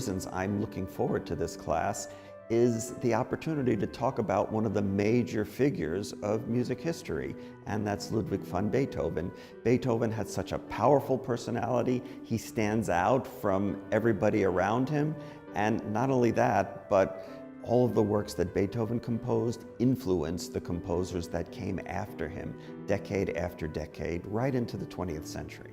reasons I'm looking forward to this class is the opportunity to talk about one of the major figures of music history, and that's Ludwig van Beethoven. Beethoven had such a powerful personality. He stands out from everybody around him, and not only that, but all of the works that Beethoven composed influenced the composers that came after him, decade after decade, right into the 20th century.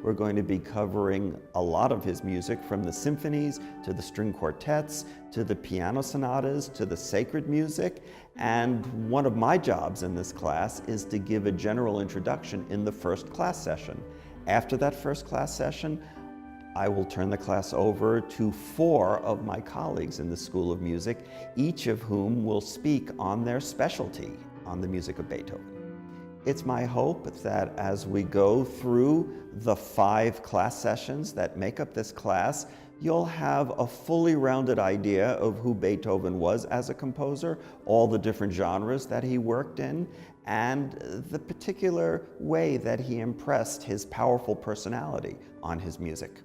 We're going to be covering a lot of his music, from the symphonies to the string quartets to the piano sonatas to the sacred music. And one of my jobs in this class is to give a general introduction in the first class session. After that first class session, I will turn the class over to 4 of my colleagues in the School of Music, each of whom will speak on their specialty on the music of Beethoven. It's my hope that as we go through the 5 class sessions that make up this class, you'll have a fully rounded idea of who Beethoven was as a composer, all the different genres that he worked in, and the particular way that he impressed his powerful personality on his music.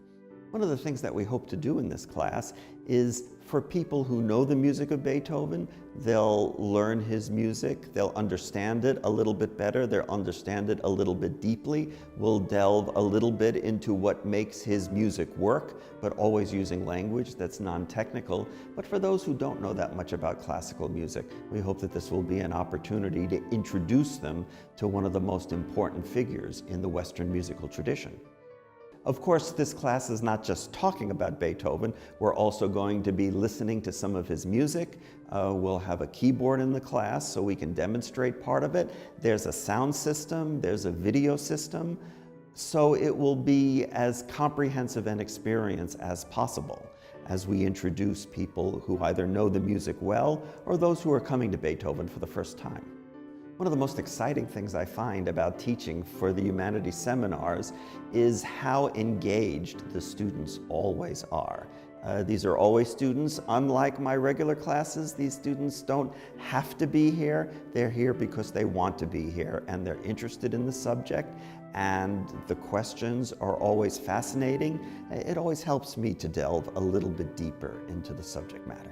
One of the things that we hope to do in this class is, for people who know the music of Beethoven, they'll learn his music, they'll understand it a little bit better, they'll understand it a little bit deeply. We'll delve a little bit into what makes his music work, but always using language that's non-technical. But for those who don't know that much about classical music, we hope that this will be an opportunity to introduce them to one of the most important figures in the Western musical tradition. Of course, this class is not just talking about Beethoven. We're also going to be listening to some of his music. We'll have a keyboard in the class so we can demonstrate part of it. There's a sound system, there's a video system. So it will be as comprehensive an experience as possible as we introduce people who either know the music well or those who are coming to Beethoven for the first time. One of the most exciting things I find about teaching for the Humanities seminars is how engaged the students always are. These are always students. Unlike my regular classes, these students don't have to be here. They're here because they want to be here, and they're interested in the subject, and the questions are always fascinating. It always helps me to delve a little bit deeper into the subject matter.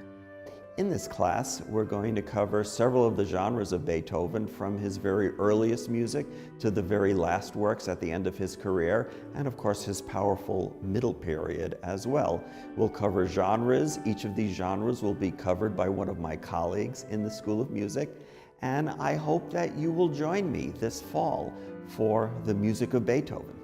In this class, we're going to cover several of the genres of Beethoven, from his very earliest music to the very last works at the end of his career, and of course his powerful middle period as well. We'll cover genres. Each of these genres will be covered by one of my colleagues in the School of Music, and I hope that you will join me this fall for the music of Beethoven.